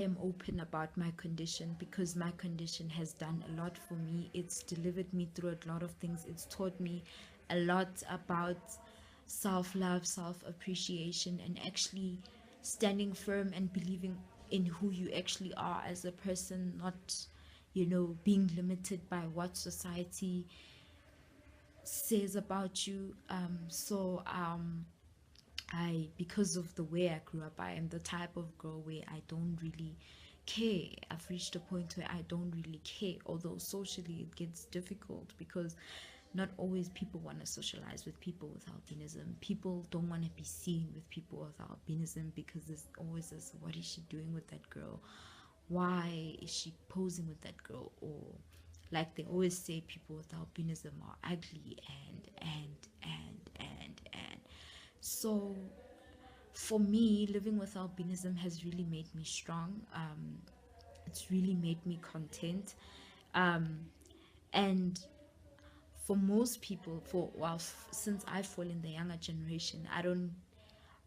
am open about my condition because my condition has done a lot for me. It's delivered me through a lot of things. It's taught me a lot about self-love, self-appreciation, and actually standing firm and believing in who you actually are as a person, not, being limited by what society says about you. Because of the way I grew up, I am the type of girl where I don't really care. I've reached a point where I don't really care, although socially it gets difficult because not always people want to socialize with people with albinism. People don't want to be seen with people with albinism because there's always this, what is she doing with that girl? Why is she posing with that girl? Or like they always say, people with albinism are ugly and so for me, living with albinism has really made me strong. It's really made me content. And for most people, since I fall in the younger generation,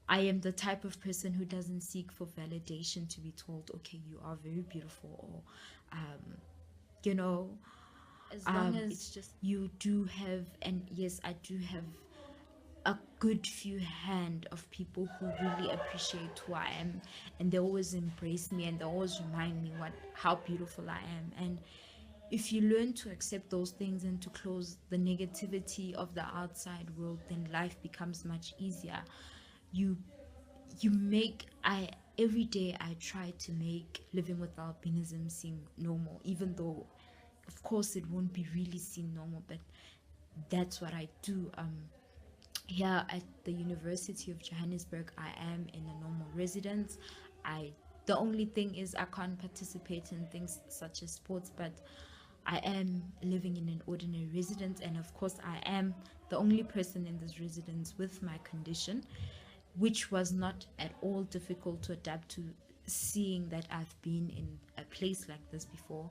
I am the type of person who doesn't seek for validation to be told, okay, you are very beautiful, or you know as long as it's just you do have, and yes, I do have a good few hand of people who really appreciate who I am, and they always embrace me and they always remind me how beautiful I am. And if you learn to accept those things and to close the negativity of the outside world, then life becomes much easier. You make I every day I try to make living with albinism seem normal, even though of course it won't be really seen normal, but that's what I do. Here at the University of Johannesburg, I am in a normal residence. The only thing is I can't participate in things such as sports, but I am living in an ordinary residence, and of course I am the only person in this residence with my condition, which was not at all difficult to adapt to, seeing that I've been in a place like this before.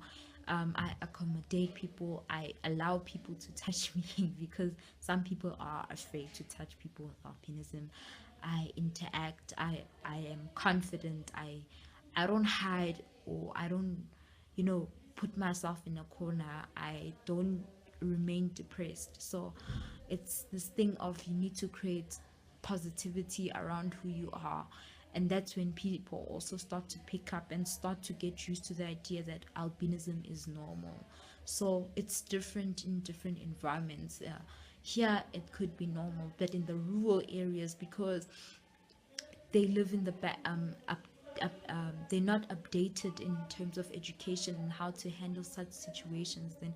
I accommodate people. I allow people to touch me because some people are afraid to touch people with albinism. I interact. I am confident. I don't hide, or I don't, put myself in a corner. I don't remain depressed. So it's this thing of you need to create positivity around who you are, and that's when people also start to pick up and start to get used to the idea that albinism is normal. So it's different in different environments. Here it could be normal, but in the rural areas, because they live in the they're not updated in terms of education and how to handle such situations, then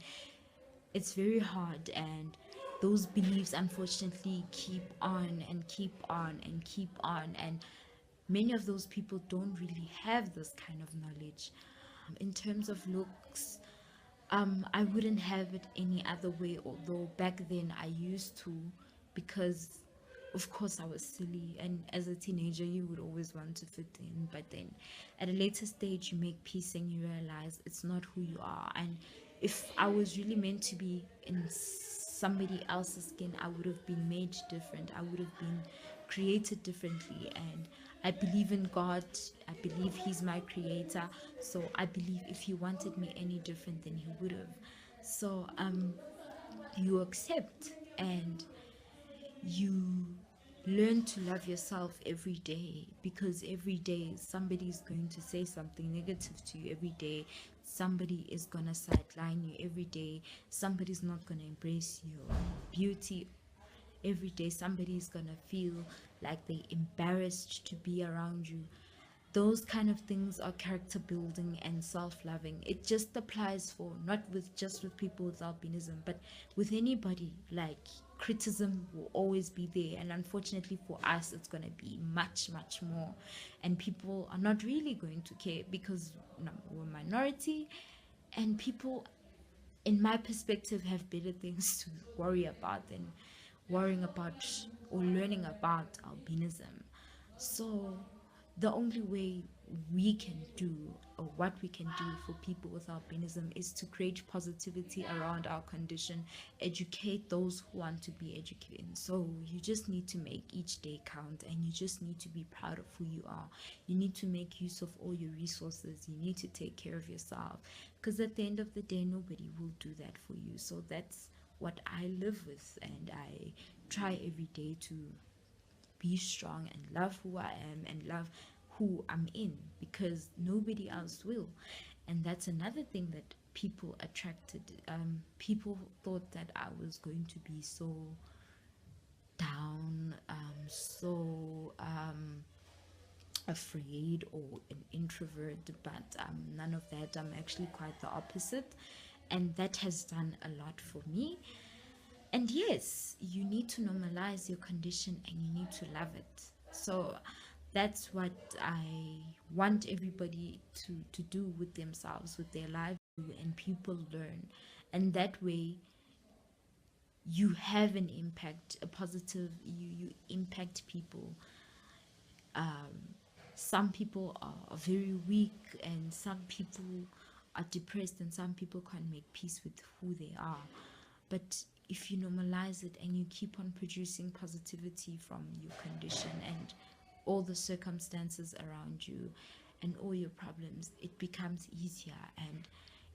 it's very hard. And those beliefs unfortunately keep on and keep on and keep on, and many of those people don't really have this kind of knowledge. In terms of looks, I wouldn't have it any other way, although back then I used to, because of course I was silly, and as a teenager you would always want to fit in, but then at a later stage you make peace and you realize it's not who you are. And if I was really meant to be in somebody else's skin, I would have been made different. I would have been created differently, and I believe in God. I believe He's my creator, so I believe if He wanted me any different, then He would have. So you accept, and you learn to love yourself every day, because every day somebody's going to say something negative to you. Every day somebody is going to sideline you. Every day somebody's not going to embrace your beauty. Every day somebody's going to feel like they're embarrassed to be around you. Those kind of things are character building and self-loving. It just applies for not with just with people with albinism, but with anybody. Like, criticism will always be there, and unfortunately for us it's going to be much more, and people are not really going to care because we're a minority, and people, in my perspective, have better things to worry about than worrying about or learning about albinism. So the only way we can do, or what we can do for people with albinism is to create positivity around our condition, educate those who want to be educated. So you just need to make each day count, and you just need to be proud of who you are. You need to make use of all your resources. You need to take care of yourself, because at the end of the day, nobody will do that for you. So that's what I live with, and I try every day to be strong and love who I am and love who I'm in, because nobody else will. And that's another thing that people attracted. People thought that I was going to be so down, so afraid or an introvert, but none of that. I'm actually quite the opposite, and that has done a lot for me. And yes, you need to normalize your condition and you need to love it. So that's what I want everybody to do with themselves, with their lives, and people learn. And that way, you have an impact, a positive, you impact people. Some people are very weak, and some people are depressed, and some people can't make peace with who they are. But if you normalize it and you keep on producing positivity from your condition and all the circumstances around you and all your problems, it becomes easier. And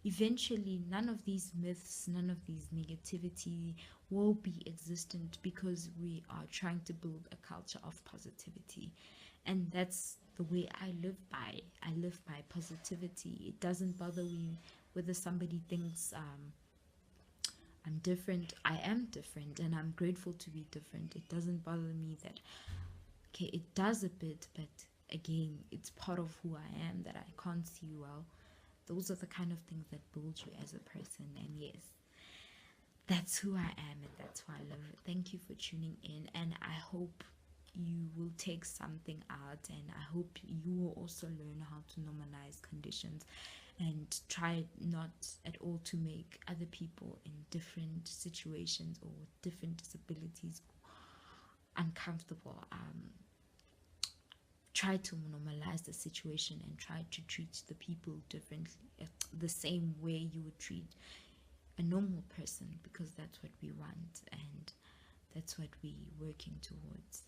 eventually, none of these myths, none of these negativity will be existent, because we are trying to build a culture of positivity. And that's the way I live by. I live by positivity. It doesn't bother me whether somebody thinks I'm different. I am different, and I'm grateful to be different. It doesn't bother me that, okay, it does a bit, but again, it's part of who I am, that I can't see well. Those are the kind of things that build you as a person. And yes, that's who I am, and that's why I love it. Thank you for tuning in, and I hope you will take something out, and I hope you will also learn how to normalize conditions and try not at all to make other people in different situations or with different disabilities uncomfortable. Try to normalize the situation and try to treat the people differently, the same way you would treat a normal person, because that's what we want and that's what we're working towards.